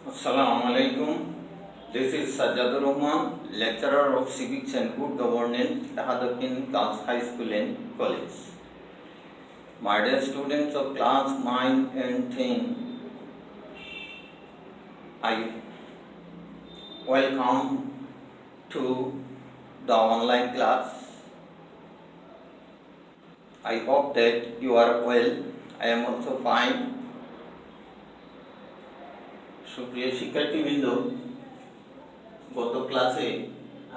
Assalamu alaikum. This is Sajjadur Rahman, lecturer of Civics and Good Governance, Tahaduddin Girls High School and College. My dear students of class 9 and 10, I welcome to the online class. I hope that you are well. I am also fine. সুপ্রিয় শিক্ষার্থীবৃন্দ, গত ক্লাসে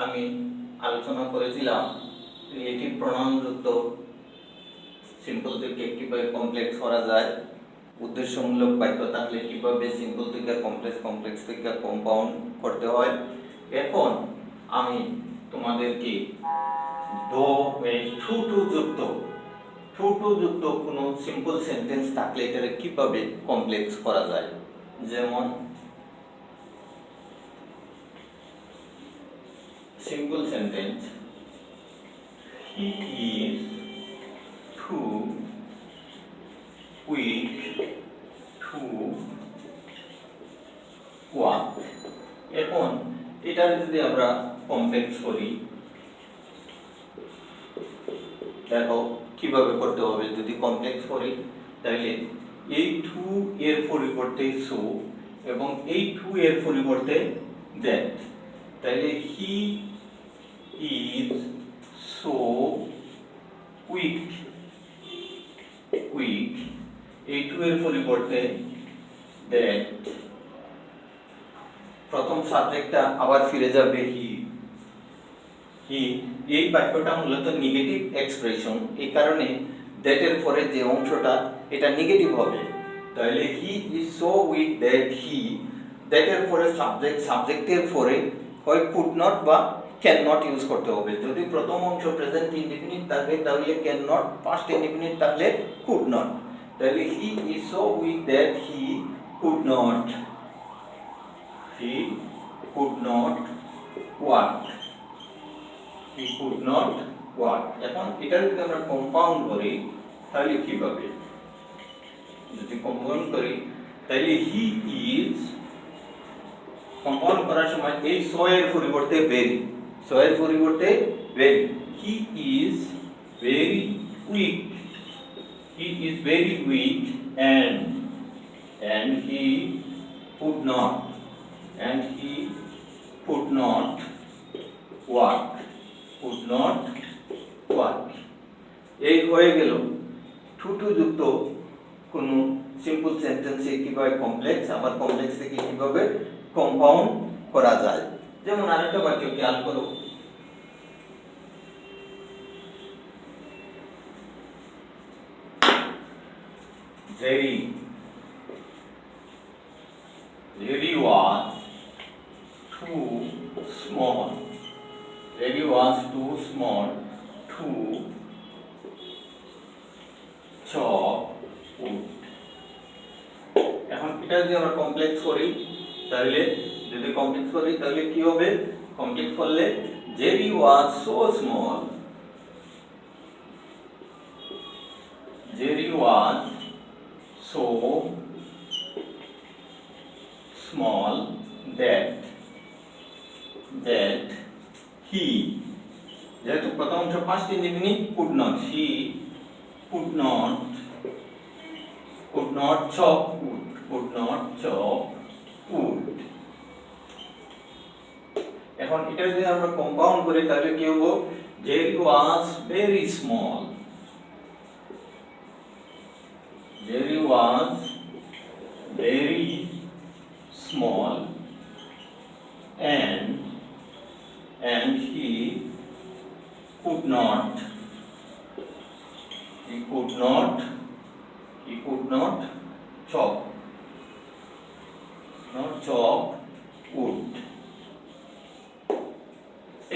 আমি আলোচনা করেছিলাম relative প্রনাউনযুক্ত simple থেকে কিভাবে complex করা যায়, উদ্দেশ্যমূলক বাক্য থাকলে কিভাবে সিম্পল থেকে কমপ্লেক্স, কমপ্লেক্স থেকে কম্পাউন্ড করতে হয়। এখন আমি তোমাদেরকে যুক্ত কোনো সিম্পল সেন্টেন্স থাকলে এটাকে কিভাবে কমপ্লেক্স করা যায়। যেমন simple sentence, he is too weak to walk. এখন এটা যদি আমরা কমপ্লেক্স করি, দেখো কিভাবে করতে হবে। যদি কমপ্লেক্স করি তাহলে এই টু এর পরিবর্তে সো এবং এই টু এর পরিবর্তে দ্যাট, তাহলে হি is so weak, এই টু এর পরিবর্তে that, প্রথম সাবজেক্টটা আবার ফিরে যাবে হি। এই বাক্যটা মূলত নেগেটিভ এক্সপ্রেশন, এই কারণে that এর পরে যে অংশটা এটা নেগেটিভ হবে। তাহলে হি is so weak that he, that এর পরে সাবজেক্টের পরে হয় could not বা ক্যান নট ইউজ করতে হবে। যদি প্রথম অংশ প্রেজেন্ট ইনডিফিনিট থাকে তাহলে ক্যান নট, পাস্ট ইনডিফিনিট থাকলে কুড নট। তাহলে he is so weak that he could not walk. এখন এটা যদি আমরা কম্পাউন্ড করি তাহলে কিভাবে? যদি কম্পাউন্ড করি তাহলে হি ইজ, কম্পাউন্ড করার সময় এই সো এর পরিবর্তে very, he is very weak, and he could not walk, এই হয়ে গেল টু যুক্ত কোন সিম্পল সেন্টেন্সে কিভাবে কমপ্লেক্স, আবার কমপ্লেক্স থেকে কিভাবে কম্পাউন্ড করা যায়। যেমন আরেকটা বাক্য খেয়াল করো, Jerry was too small to chop wood. এখন এটা যদি আমরা কমপ্লেক্স করি তাহলে কি হবে? কমপ্লেক্স করলে Jerry was so small that he, যেহেতু প্রথম অংশ past indefinite could not, he could not chop wood. এখন এটা যদি আমরা কম্পাউন্ড করি তাহলে কি হবে? Jerry was very small and he could not chop wood.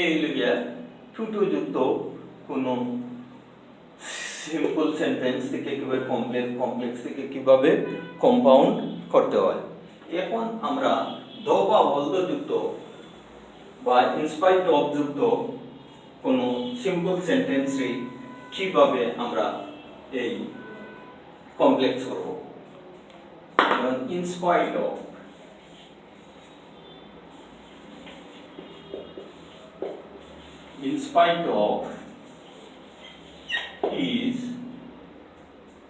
এই লিখে টু যুক্ত কোন সিম্পল সেন্টেন্স থেকে কিভাবে কমপ্লেক্স থেকে কিভাবে কম্পাউন্ড করতে হয়। এখন আমরা দ বা বলদ যুক্ত বা ইনস্পাইট অফ যুক্ত কোন সিম্পল সেন্টেন্সে কিভাবে আমরা এই কমপ্লেক্স করব। in spite of in spite of his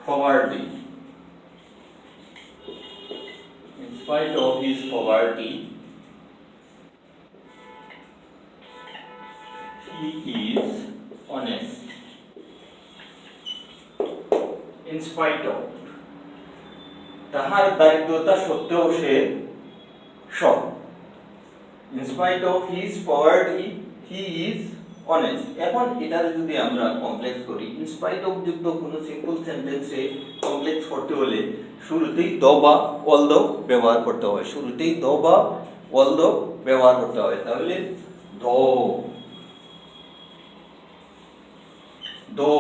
poverty, in spite of his poverty, he is honest. In spite of, তাহার দারিদ্রতা সত্ত্বেও সে সৎ। In spite of his poverty, he is honest. এখন এটা যদি আমরা কমপ্লেক্স করি, in spite of যুক্ত কোনো সিম্পল সেন্টেন্সে কমপ্লেক্স করতে হলে শুরুতেই দ বা অলদো ব্যবহার করতে হয়, শুরুতেই দ বা অলদো ব্যবহার করতে হয়। তাহলে দো,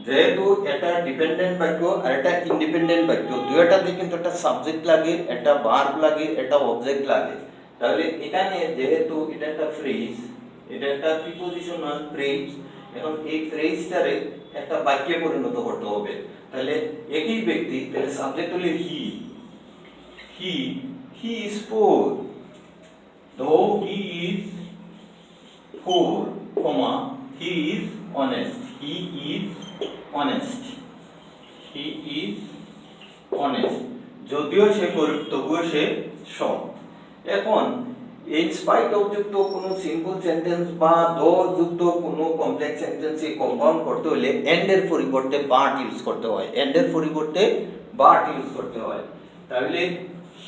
যেহেতু এটা ডিপেন্ডেন্ট বাক্য আর এটা ইন্ডিপেন্ডেন্ট বাক্য, দুইটাতে কিন্তু একটা সাবজেক্ট লাগে, একটা ভার্ব লাগে, একটা অবজেক্ট লাগে। তাহলে এখানে যেহেতু এটা একটা ফ্রেজ, এটা একটা প্রিপজিশনাল ফ্রেজ, এখন এই ফ্রেজটারে একটা বাক্যে পরিণত করতে হবে। তাহলে একই ব্যক্তি, তাহলে সাবজেক্ট হলো he is poor, though he is poor, comma, he is honest. He is honest. He is honest. যদিও সে গরিব তবুও সে সৎ। এখন in spite of যুক্ত কোনো সিম্পল সেন্টেন্স বা দো যুক্ত কোনো কমপ্লেক্স সেন্টেন্সে কম্পাউন্ড করতে হলে এন্ড এর পরিবর্তে বাট ইউজ করতে হয়, এন্ড এর পরিবর্তে বাট ইউজ করতে হয়। তাহলে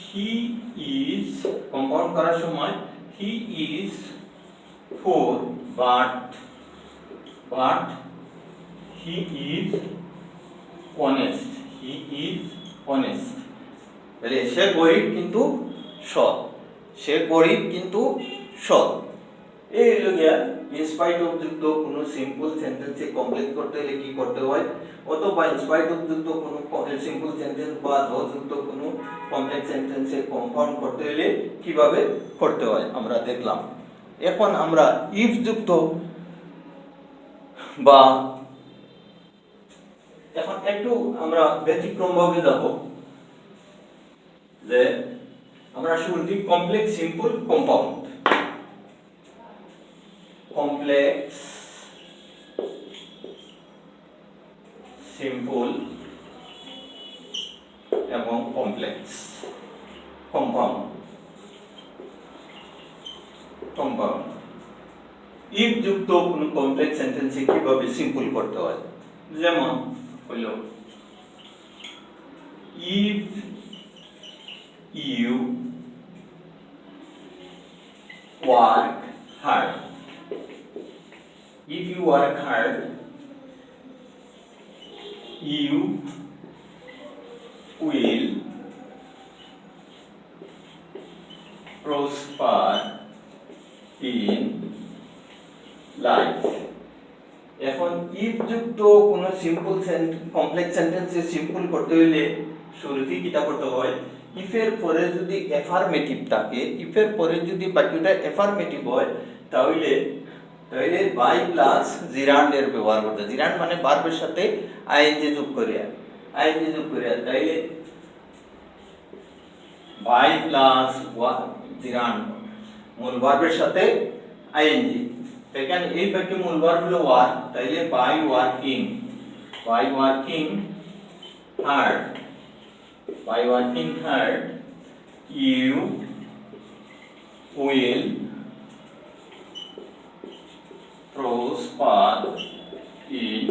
he is কম্পাউন্ড করার সময় he is poor but he is honest. He is honest. তাহলে সে গরিব কিন্তু সৎ, সে গরিব কিন্তু সৎ। এই হলো গিয়া ইন স্পাইট অফ যুক্ত কোনো সিম্পল সেন্টেন্সে কমপ্লেক্স করতে হলে কি করতে হয়, অথবা ইন স্পাইট অফ যুক্ত কোনো সিম্পল সেন্টেন্স বা দ যুক্ত কোনো কমপ্লেক্স সেন্টেন্সে কম্পাউন্ড করতে হলে কিভাবে করতে হয় আমরা দেখলাম। এখন আমরা ইফ যুক্ত বা এখন একটু আমরা ব্যতিক্রম ভাবে যাব, যে আমরা শুরুতে complex simple compound, complex simple এবং কমপ্লেক্স কম্পাউন্ড ইফ যুক্ত কোনো কমপ্লেক্স সেন্টেন্সে কিভাবে সিম্পল করতে হয়, যেমন হলো if you work hard, if you work hard, you will prosper in life. এখন ইফ যুক্ত কোনো সিম্পল কমপ্লেক্স সেন্টেন্সে সিম্পল করতে হইলে শুরুতেই কিটা করতে হয়, ইফের পরে যদি অ্যাফার্মেটিভ থাকে, ইফের পরে যদি বাক্যটা অ্যাফার্মেটিভ হয়, তাহলে বাই প্লাস জিরান্ড এর ব্যবহার করতে, জিরান্ড মানে ভার্বের সাথে আইএনজি যোগ করিয়া, তাইলে বাই প্লাস জিরান্ড মূল ভার্বের সাথে আইএনজি। এখানে এই বাক্যে মূল ভার্ব হলো ওয়ার্ক, তাইলে by working hard, you will prosper in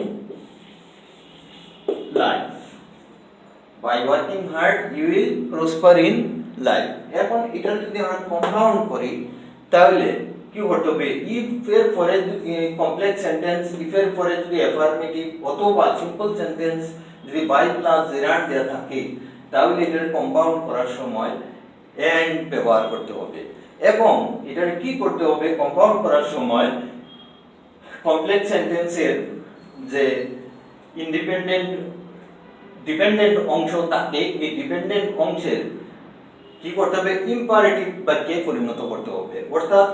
life. By working hard you will prosper in life. এখন এটা যদি আমরা কম্পাউন্ড করি তাহলে কি করতে হবে, ইফ এর পরে কমপ্লেক্স সেন্টেন্স, ইফ এর পরে যদি অ্যাফার্মেটিভ অথবা সিম্পল সেন্টেন্স যদি বাই প্লাস জেরান্ড দেওয়া থাকে, তাহলে এটার কম্পাউন্ড করার সময় এন্ড ব্যবহার করতে হবে। এবং এটার কি করতে হবে, কম্পাউন্ড করার সময় কমপ্লেক্স সেন্টেন্সের যে ডিপেন্ডেন্ট অংশ থাকে, এই ডিপেন্ডেন্ট অংশের কি করতে হবে, ইম্পারেটিভ বাক্যে পরিণত করতে হবে। অর্থাৎ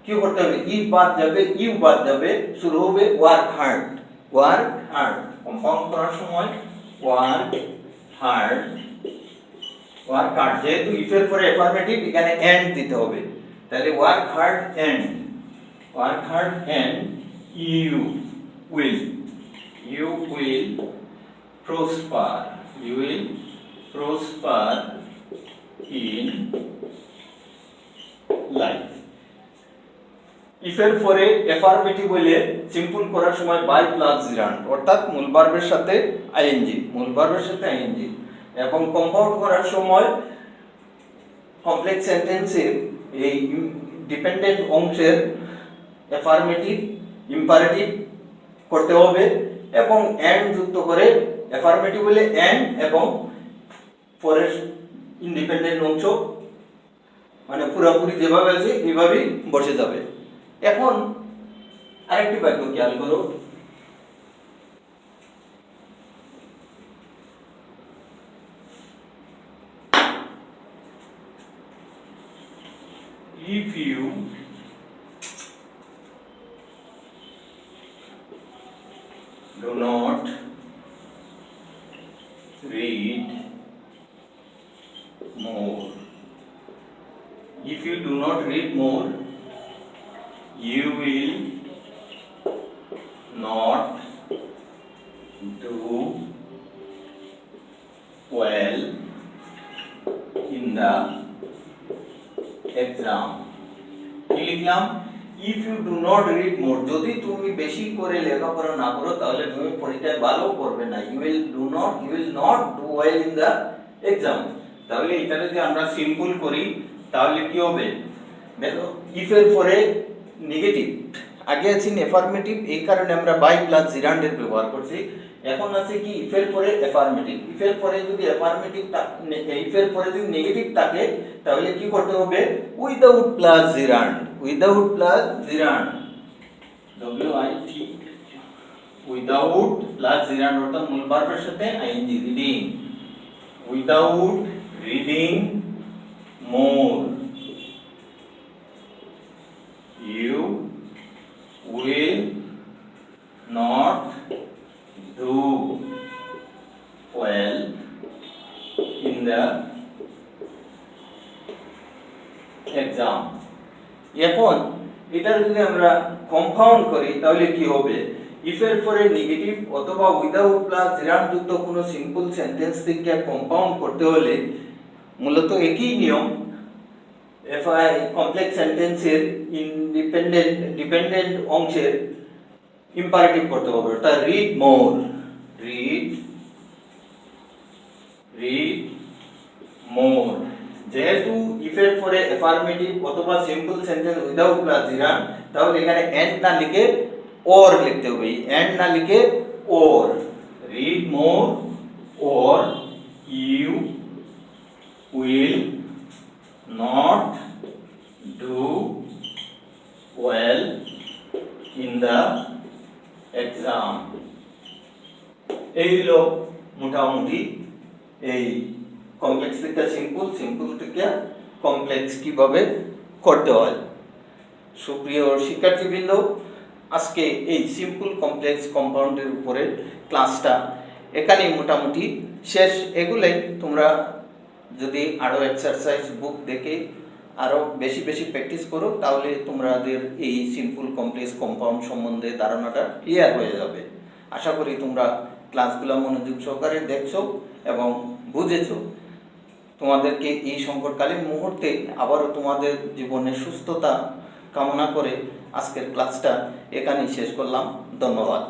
কি করতে হবে, ইফ বাদ যাবে, ইউ বাদ যাবে, শুরু হবে ওয়ার্ক হার্ড। কম্পাউন্ড করার সময় ওয়ার্ক হার্ড, যেহেতু ইফের পরে অ্যাফার্মেটিভ, এখানে এন্ড দিতে হবে, তাহলে work hard and work hard and you will prosper. You will prosper in life. if এর পরে অ্যাফার্মেটিভ হলে সিম্পল করার সময় বাই প্লাস জিরান্ড অর্থাৎ মূল ভার্বের সাথে আইএনজি এবং কম্পাউন্ড করার সময় কমপ্লেক্স সেন্টেন্সের এই ডিপেন্ডেন্ট অংশের অ্যাফার্মেটিভ ইম্পারেটিভ করতে হবে এবং এন্ড যুক্ত করে অ্যাফার্মেটিভ হলে এন্ড এবং পরের ইন্ডিপেন্ডেন্ট অংশ মানে পুরোপুরি যেভাবে আছে এইভাবেই বসে যাবে। এখন আরেকটি বাক্য খেয়াল করো, if you do not read more, if you do not read more, you will not do well in the exam. কি লিখলাম? if you do not read more, যদি তুমি বেশি করে লেখাপড়া না করো তাহলে তুমি পরীক্ষায় ভালো করবে না। you will not do well in the exam। তাহলে এটা যদি আমরা সিম্পল করি তাহলে কি হবে? দেখো if এর পরে নেগেটিভ, আগে আছে অ্যাফার্মেটিভ, এই কারণে আমরা বাই প্লাস জিরান্ডের ব্যবহার করছি। এখন আছে কি if এর পরে অ্যাফার্মেটিভ, if এর পরে যদি অ্যাফার্মেটিভ if এর পরে যদি নেগেটিভ থাকে তাহলে কি করতে হবে? Without plus gerund WIT without plus gerund অর্থাৎ মূল ভার্বের সাথে ING reading, without reading more you will not do well in the exam। এখন এটা যদি আমরা কম্পাউন্ড করি তাহলে কি হবে? if এর পরে নেগেটিভ অথবা উইদাউট প্লাস জিরান্ড যুক্ত কোনো সিম্পল সেন্টেন্স থেকে কম্পাউন্ড করতে হলে মূলত একই নিয়ম, কমপ্লেক্স সেন্টেন্সের ডিপেন্ডেন্ট অংশের ইম্পারেটিভ করতে হবে, অর্থাৎ রিড মোর যেহেতু if এর পরে অ্যাফার্মেটিভ অথবা সিম্পল সেন্টেন্স উইদাউট প্লাস জিরান্ড তাহলে এখানে এন্ড না লিখে অর লিখতে হবে, এন্ড না লিখে or, read more or you will not do well in the exam। এই হলো মোটামুটি এই কমপ্লেক্স থেকে সিম্পল থেকে কমপ্লেক্স কিভাবে করতে হয়। সুপ্রিয় শিক্ষার্থীবৃন্দ, আজকে এই সিম্পল কমপ্লেক্স কম্পাউন্ডের উপরে ক্লাসটা এখানেই মোটামুটি শেষ। এগুলাই তোমরা যদি আরও এক্সারসাইজ বুক দেখে আরও বেশি প্র্যাকটিস করো তাহলে তোমাদের এই সিম্পল কমপ্লেক্স কম্পাউন্ড সম্বন্ধে ধারণাটা ক্লিয়ার হয়ে যাবে। আশা করি তোমরা ক্লাসগুলো মনোযোগ সহকারে দেখছো এবং বুঝেছো। তোমাদেরকে এই সংকটকালীন মুহূর্তে আবারও তোমাদের জীবনের সুস্থতা কামনা করে আজকের ক্লাসটা এখানেই শেষ করলাম। ধন্যবাদ।